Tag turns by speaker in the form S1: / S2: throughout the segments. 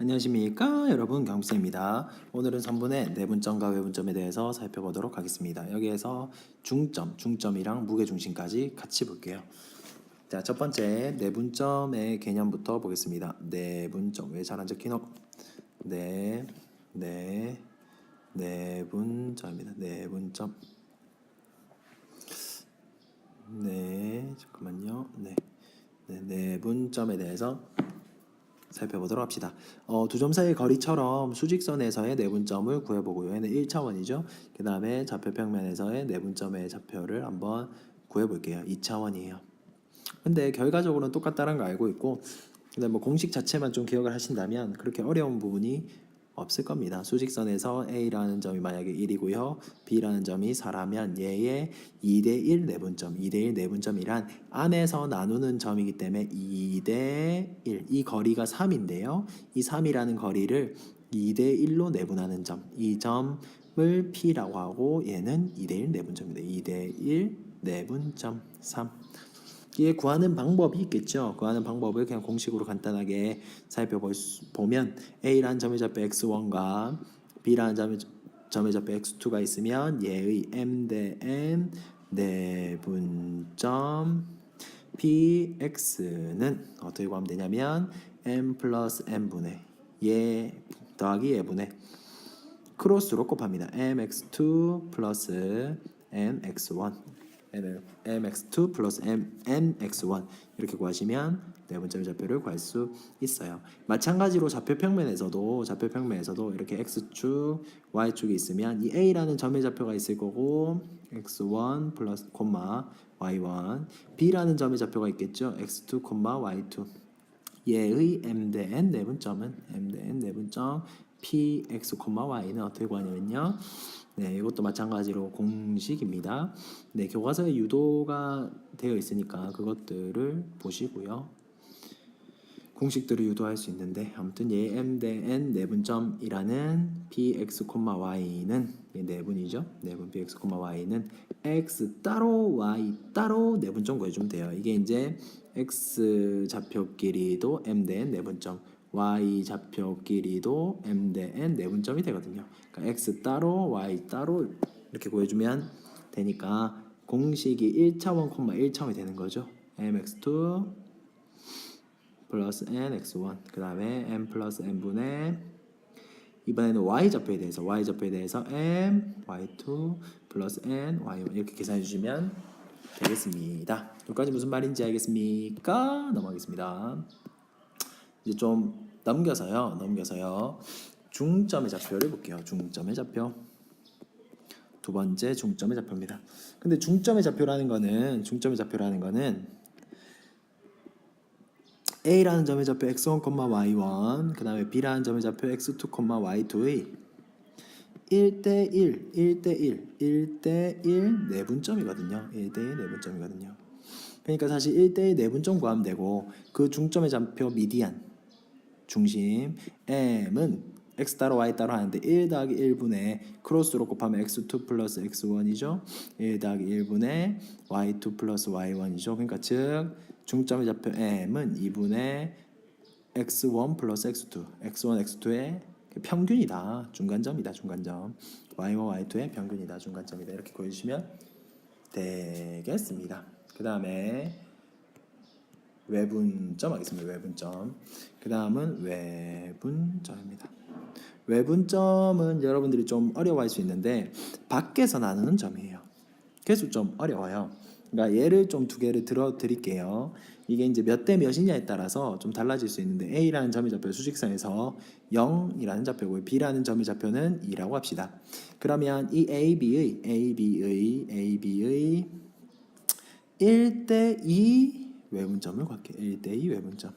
S1: 안녕하십니까 여러분, 경비쌤입니다. 오늘은 선분의 내분점과 외분점에 대해서 살펴보도록 하겠습니다. 여기에서 중점이랑 무게중심까지 같이 볼게요. 자, 첫 번째 내분점의 개념부터 보겠습니다. 내분점, 왜 잘 안 적히노? 내분점입니다. 내분점. 잠깐만요. 내분점에 대해서 살펴보도록 합시다. 두 점 사이의 거리처럼 수직선에서의 내분점을 구해보고요. 얘는 1차원이죠. 그 다음에 좌표평면에서의 내분점의 좌표를 한번 구해볼게요. 2차원이에요. 근데 결과적으로는 똑같다는 거 알고 있고, 근데 뭐 공식 자체만 좀 기억을 하신다면 그렇게 어려운 부분이 없을 겁니다. 수직선에서 A라는 점이 만약에 1이고요. B라는 점이 4라면 얘의 2대1 내분점, 2대1 내분점이란 안에서 나누는 점이기 때문에 2대1, 이 거리가 3인데요. 이 3이라는 거리를 2대1로 내분하는 점, 이 점을 P라고 하고 얘는 2대1 내분점입니다. 2대1 내분점 3. 이게 구하는 방법이 있겠죠. 구하는 방법을 그냥 공식으로 간단하게 살펴보면 A라는 점의 좌표 x1과 B라는 점의 좌표 x2가 있으면 얘의 m 대 n 내분점 px는 어떻게 구하면 되냐면 m 플러스 n분의 얘 더하기 얘분의 크로스로 곱합니다. mx2 플러스 nx1 mx2 플러스 nx1 이렇게 구하시면 내분점의 좌표를 구할 수 있어요. 마찬가지로 좌표평면에서도 이렇게 x축, y축이 있으면 이 a라는 점의 좌표가 있을 거고 x1 플러스 콤마 y1, b라는 점의 좌표가 있겠죠. x2 콤마 y2. 얘의 m 대 n 내분점은 m 대 n 내분점 px, y는 어떻게 구하냐면요. 이것도 마찬가지로 공식입니다. 교과서에 유도가 되어 있으니까 그것들을 보시고요. 공식들을 유도할 수 있는데, 아무튼 얘 m 대 n 내분점이라는 px, y는 내분이죠. 내분 px, y는 x 따로 y 따로 내분점 구해주면 돼요. 이게 이제 x 좌표끼리도 m 대 n 내분점, y 좌표끼리도 m 대 n 내분점이 되거든요. 그러니까 x 따로 y 따로 이렇게 구해주면 되니까 공식이 1차원, 1차원이 되는 거죠. mx2 플러스 nx1, 그 다음에 m 플러스 n분의, 이번에는 y좌표에 대해서 m y2 플러스 n y1 이렇게 계산해 주시면 되겠습니다. 여기까지 무슨 말인지 알겠습니까? 넘어가겠습니다. 이제 좀 넘겨서요. 중점의 좌표를 볼게요. 중점의 좌표. 두 번째 중점의 좌표입니다. 근데 중점의 좌표라는 거는 A라는 점의 좌표 x1, y1, 그 다음에 B라는 점의 좌표 x2, y2의 1대1 내분점이거든요. 1대1 내분점이거든요. 그러니까 사실 1대1 내분점 구하면 되고, 그 중점의 좌표 미디안, 중심 m은 x 따로 y 따로 하는데 1 더하기 1분의 크로스로 곱하면 x2 플러스 x1이죠. 1 더하기 1분의 y2 플러스 y1이죠. 그러니까 즉 중점의 좌표 m은 2분의 x1 플러스 x2, x1, x2의 평균이다. 중간점이다. 중간점. y1, y2의 평균이다. 중간점이다. 이렇게 구해주시면 되겠습니다. 그 다음에 외분점 하겠습니다. 외분점. 그 다음은 외분점입니다. 외분점은 여러분들이 좀 어려워할 수 있는데 밖에서 나누는 점이에요. 그래서 좀 어려워요. 그러니까 예를 좀 두 개를 들어 드릴게요. 이게 이제 몇 대 몇이냐에 따라서 좀 달라질 수 있는데, A라는 점의 좌표 수직선에서 0이라는 좌표고 B라는 점의 좌표는 2라고 합시다. 그러면 이 AB의 1대2 외분점을 구할게요. 1대2 외분점.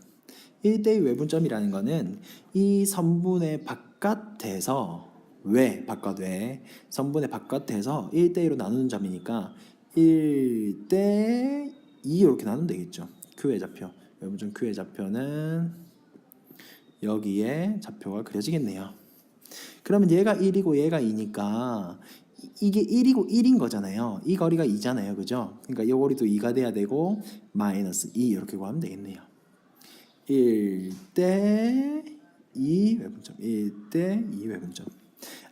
S1: 1대2 외분점이라는 거는 이 선분의 바깥에서 선분의 바깥에서 1대2로 나누는 점이니까 1대2 이렇게 나누면 되겠죠. Q의 좌표, 외분점 Q의 좌표는 여기에 좌표가 그려지겠네요. 그러면 얘가 1이고 얘가 2니까 이게 1이고 1인 거잖아요. 이 거리가 2잖아요. 그죠? 그러니까 이 거리도 2가 돼야 되고 마이너스 2 이렇게 구하면 되겠네요. 1대 2 외분점 1대 2 외분점.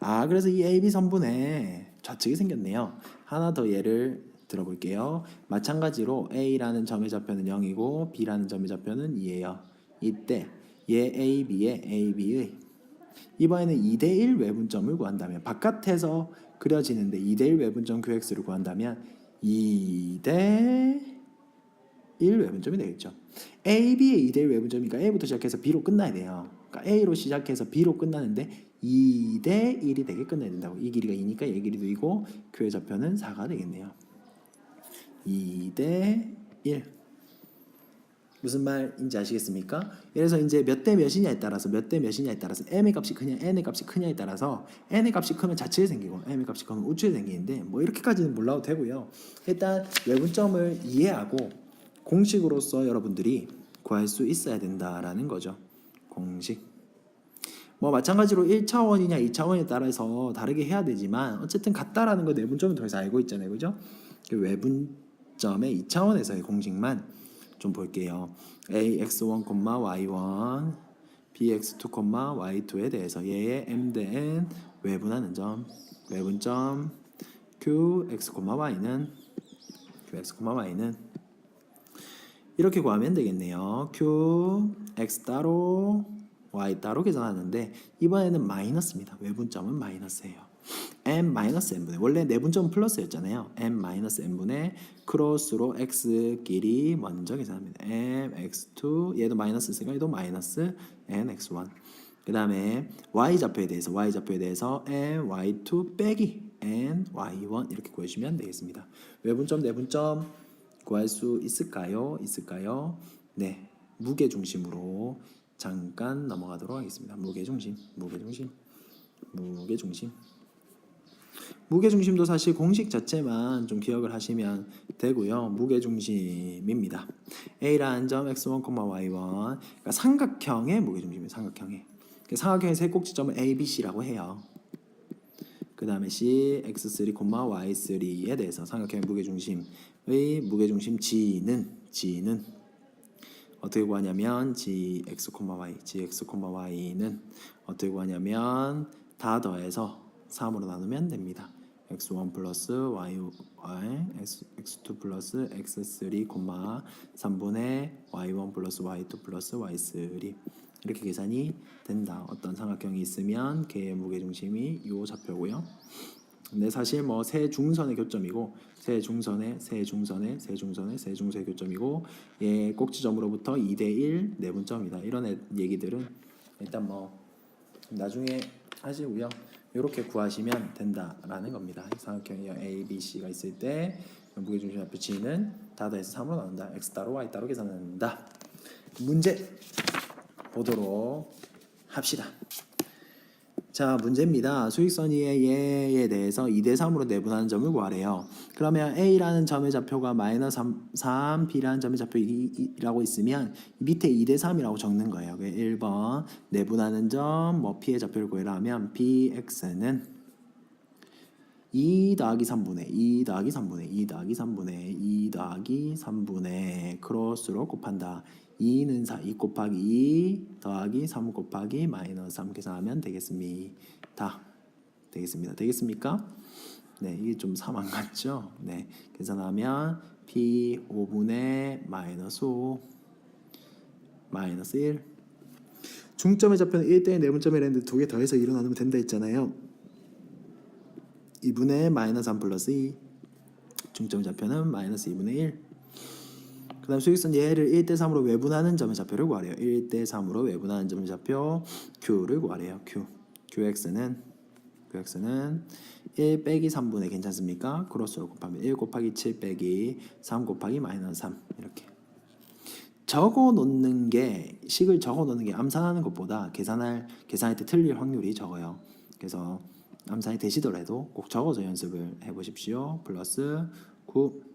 S1: 아, 그래서 이 AB 선분에 좌측이 생겼네요. 하나 더 예를 들어볼게요. 마찬가지로 A라는 점의 좌표는 0이고 B라는 점의 좌표는 2예요. 이때 얘 AB의 AB의 이번에는 2대1 외분점을 구한다면 바깥에서 그려지는데 2대1 외분점 QX를 구한다면 2대1 외분점이 되겠죠. AB의 2대1 외분점이니까 A부터 시작해서 B로 끝나야 돼요. 그러니까 A로 시작해서 B로 끝나는데 2대1이 되게 끝내야 된다고. 이 길이가 2니까 얘 길이도 2고 Q의 좌표는 4가 되겠네요. 2대1 무슨 말인지 아시겠습니까? 그래서 이제 몇 대 몇이냐에 따라서 m의 값이 크냐 n의 값이 크냐에 따라서 n의 값이 크면 좌측에 생기고 m의 값이 크면 우측에 생기는데 뭐 이렇게까지는 몰라도 되고요. 일단 외분점을 이해하고 공식으로서 여러분들이 구할 수 있어야 된다라는 거죠. 공식. 뭐 마찬가지로 1차원이냐 2차원에 따라서 다르게 해야 되지만 어쨌든 같다라는 거 내분점을 통해서 알고 있잖아요. 그죠? 그 외분점의 2차원에서의 공식만 좀 볼게요. ax1, y1, bx2, y2에 대해서 얘의 m 대 n 외분하는 점, 외분점 qx, y는 이렇게 구하면 되겠네요. q, x 따로, y 따로 계산하는데 이번에는 마이너스입니다. 외분점은 마이너스예요. m-n분의 원래 내분점은 플러스였잖아요. m-n분의 크로스로 x끼리 먼저 계산합니다. mx2 얘도 마이너스 있으니까 얘도 마이너스 nx1 그 다음에 y좌표에 대해서 my2 빼기 ny1 이렇게 구해주시면 되겠습니다. 외분점 내분점 구할 수 있을까요? 네, 무게중심으로 잠깐 넘어가도록 하겠습니다. 무게중심도 사실 공식 자체만 좀 기억을 하시면 되고요. 무게중심입니다. A라는 점 x1, y1 그러니까 삼각형의 무게중심이에요. 삼각형의 세 꼭지점을 A, B, C라고 해요. 그 다음에 C, x3, y3에 대해서 삼각형의 무게중심 G는 어떻게 구하냐면 gx, y는 어떻게 구하냐면 다 더해서 3으로 나누면 됩니다. x1 플러스 x2 플러스 x3, 3분의 y1 플러스 y2 플러스 y3 이렇게 계산이 된다. 어떤 삼각형이 있으면 걔의 무게중심이 요 좌표고요. 근데 사실 뭐 세 중선의 교점이고 세 중선의 교점이고 얘 꼭지점으로부터 2대1 내분점이다. 이런 얘기들은 일단 뭐 나중에 하시고요. 이렇게 구하시면 된다라는 겁니다. 삼각형이 A, B, C가 있을 때 무게중심 좌표 G는 다 더해서 3으로 나온다. X 따로 Y 따로 계산한다. 문제 보도록 합시다. 자, 문제입니다. 수직선 위의 얘에 대해서 2대3으로 내분하는 점을 구하래요. 그러면 A라는 점의 좌표가 마이너스 3, B라는 점의 좌표 2라고 있으면 밑에 2대3이라고 적는 거예요. 1번 내분하는 점, 뭐 P의 좌표를 구해라 하면 Px는 2 더하기 3분의 크로스로 곱한다. 2는 4, 2 곱하기 2 더하기 3 곱하기 마이너스 3 계산하면 되겠습니다. 되겠습니까? 네, 이게 좀 3 안 같죠? 네, 계산하면 P 5분의 마이너스 5 마이너스 1 중점의 좌표는 1대 내분점이랬는데 두 개 더해서 2로 나누면 된다 했잖아요. 2분의 마이너스 3 플러스 2 중점의 좌표는 마이너스 2분의 1 그 다음 수직선 얘를 1대3으로 외분하는 점의 좌표를 구하래요. 1대3으로 외분하는 점의 좌표 Q를 구하래요. QX는 1 빼기 3분의 괜찮습니까? 크로스로 곱하면 1 곱하기 7 빼기 3 곱하기 마이너스 3 이렇게 식을 적어 놓는 게 암산하는 것보다 계산할 때 틀릴 확률이 적어요. 그래서 암산이 되시더라도 꼭 적어서 연습을 해보십시오. 플러스 9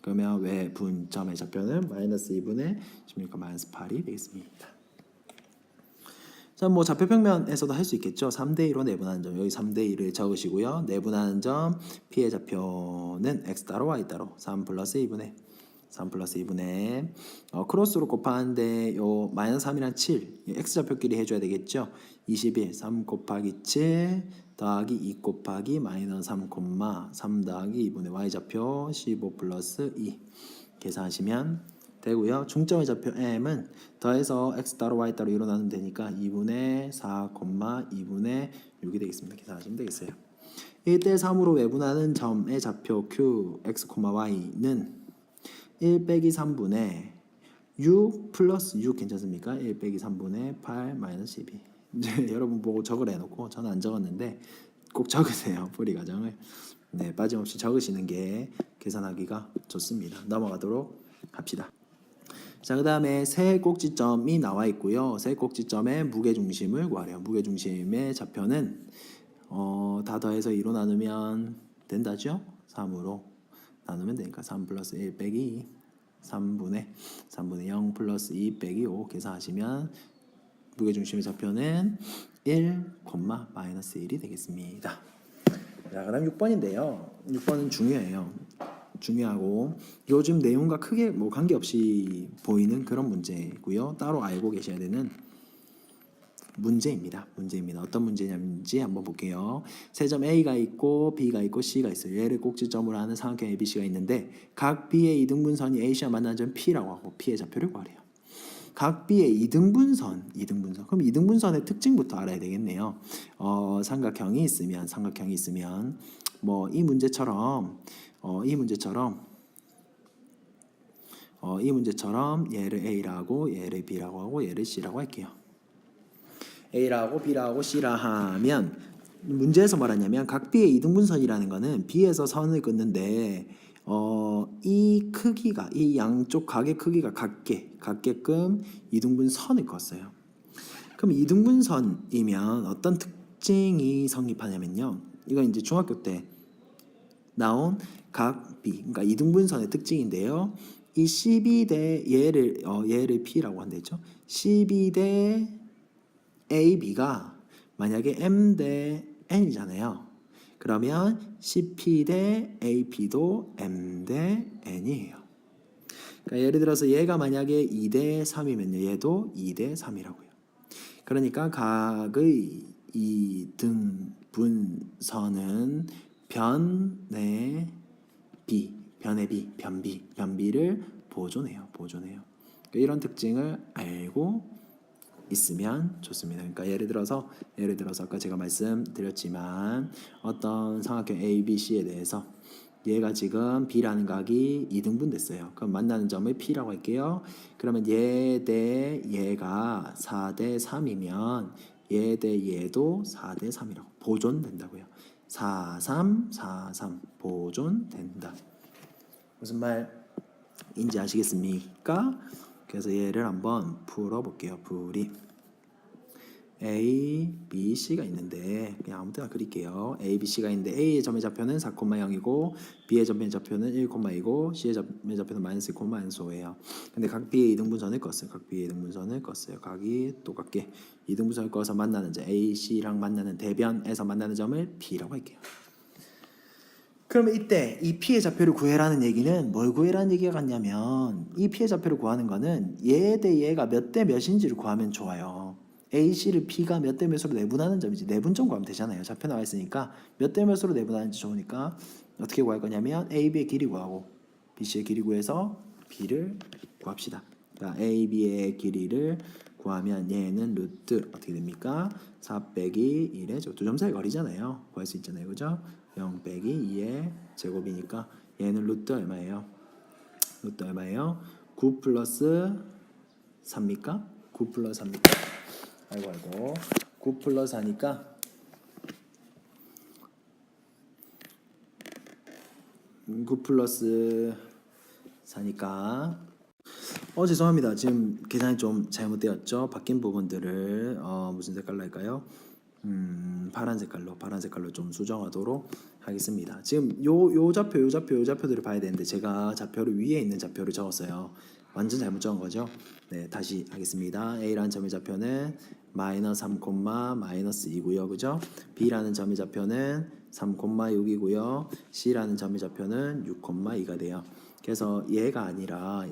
S1: 그러면 외분점의 좌표는 마이너스 2분의 16과 마이너스 8이 되겠습니다. 자, 뭐 좌표평면에서도 할 수 있겠죠. 3대2로 내분하는 점 여기 3대2를 적으시고요. 내분하는 점 P의 좌표는 X 따로 Y 따로 3 플러스 2분의 3 플러스 2분의 크로스로 곱하는데 요 마이너스 3이랑 7 x좌표끼리 해줘야 되겠죠. 21 3 곱하기 7 더하기 2 곱하기 마이너스 3 3 더하기 2분의 y좌표 15 플러스 2 계산하시면 되고요. 중점의 좌표 m은 더해서 x 따로 y 따로 2로 나누면 되니까 2분의 4, 2분의 6이 되겠습니다. 계산하시면 되겠어요. 1대 3으로 외분하는 점의 좌표 q, x, y는 1 빼기 3분의 6 플러스 6 괜찮습니까? 1 빼기 3분의 8 마이너스 12 이제 여러분 보고 적으라 해놓고 저는 안 적었는데 꼭 적으세요. 풀이 과정을. 네, 빠짐없이 적으시는 게 계산하기가 좋습니다. 넘어가도록 합시다. 자, 그 다음에 세 꼭지점이 나와 있고요. 세 꼭지점의 무게중심을 구하래요. 무게중심의 좌표는 다 더해서 2로 나누면 된다죠? 3으로 나누면 되니까 3 플러스 1 빼기 2 3분의 0 플러스 2 빼기 5 계산하시면 무게중심의 좌표는 1, 마이너스 1이 되겠습니다. 자, 그 다음 6번인데요. 6번은 중요해요. 중요하고 요즘 내용과 크게 뭐 관계없이 보이는 그런 문제고요. 따로 알고 계셔야 되는 문제입니다. 어떤 문제냐는지 한번 볼게요. 세 점 A가 있고 B가 있고 C가 있어요. 얘를 꼭지점으로 하는 삼각형 ABC가 있는데 각 B의 이등분선이 A씨와 만나는 점 P라고 하고 P의 좌표를 구하래요. 각 B의 이등분선. 그럼 이등분선의 특징부터 알아야 되겠네요. 삼각형이 있으면 뭐 이 문제처럼 얘를 A라고 얘를 B라고 하고 얘를 C라고 할게요. A라고 B라고 C라 하면 문제에서 말하냐면 각 B의 이등분선이라는 거는 B에서 선을 긋는데 이 크기가 이 양쪽 각의 크기가 같게끔 이등분선을 କ었어요. 그럼 이등분선이면 어떤 특징이 성립하냐면요. 이건 이제 중학교 때 나온 각 B, 그러니까 이등분선의 특징인데요. 이 12대 얘를 P라고 한댔죠. 12대 AB가 만약에 M 대 N이잖아요. 그러면 CP 대 AP도 M 대 N이에요. 그러니까 예를 들어서 얘가 만약에 2 대 3이면요. 얘도 2 대 3이라고요. 그러니까 각의 이등분선은 변의 변비를 보존해요. 그러니까 이런 특징을 알고 있으면 좋습니다. 그러니까 예를 들어서 아까 제가 말씀드렸지만 어떤 삼각형 A, B, C에 대해서 얘가 지금 B라는 각이 이등분 됐어요. 그럼 만나는 점을 P라고 할게요. 그러면 얘 대 얘가 4 대 3이면 얘 대 얘도 4 대 3이라고 보존된다고요. 4, 3 보존된다. 무슨 말인지 아시겠습니까? 그래서 얘를 한번 풀어볼게요. 풀이 A, B, C가 있는데 그냥 아무 때나 그릴게요. A, B, C가 있는데 A의 점의 좌표는 4,0이고 B의 점의 좌표는 1,2고 C의 점의 좌표는 마이너스 1, 마이너스 5예요. 근데 각 B의 이등분선을 껐어요. 각이 똑같게 이등분선을 꺼서 만나는 점 A, C랑 만나는 대변에서 만나는 점을 P라고 할게요. 그러면 이때 이 P의 좌표를 구해라는 얘기는 뭘 구해라는 얘기가 같냐면 이 P의 좌표를 구하는 거는 얘 대 얘가 몇 대 몇인지를 구하면 좋아요. A, C를 P가 몇 대 몇으로 내분하는 점이지 내분점 구하면 되잖아요. 좌표 나와 있으니까 몇 대 몇으로 내분하는지 좋으니까 어떻게 구할 거냐면 A, B의 길이 구하고 B, C의 길이 구해서 B를 구합시다. 그러니까 A, B의 길이를 구하면 얘는 루트 어떻게 됩니까? 4 빼기 1의 두 점 사이 거리잖아요. 구할 수 있잖아요. 그죠? 0 빼기 2의 제곱이니까 얘는 루트 얼마예요? 9 플러스 3입니까? 9 플러스 3입니까? 아이고 9 플러스 4니까 9 플러스 4니까 죄송합니다. 지금 계산이 좀 잘못되었죠. 바뀐 부분들을 무슨 색깔로 할까요? 파란 색깔로 좀 수정하도록 하겠습니다. 지금 요 좌표들을 봐야 되는데 제가 좌표를 위에 있는 좌표를 적었어요. 완전 잘못 적은 거죠. 네, 다시 하겠습니다. A라는 점의 좌표는 마이너스 3, 마이너스 2고요. 그죠? B라는 점의 좌표는 3, 6이고요. C라는 점의 좌표는 6, 2가 돼요. 그래서 얘가 아니라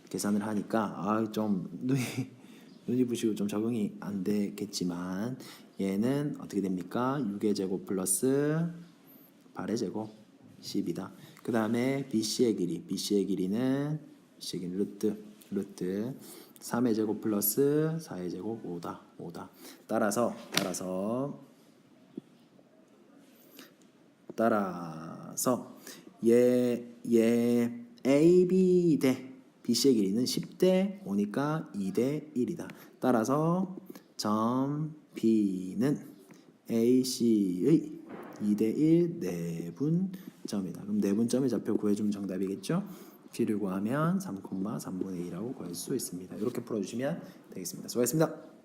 S1: 계산을 하니까 좀 눈이 부시고 좀 적응이 안 되겠지만 얘는 어떻게 됩니까? 6의 제곱 플러스 8의 제곱 10이다. 그 다음에 BC의 길이는 루트 3의 제곱 플러스 4의 제곱 5다. 따라서 얘 AB 대 BC의 길이는 10대 5니까 2대 1이다. 따라서 점 B는 AC의 2대 1 내분점이다. 그럼 내분점의 좌표 구해주면 정답이겠죠? B를 구하면 3,3분의 2라고 구할 수 있습니다. 이렇게 풀어주시면 되겠습니다. 수고하셨습니다.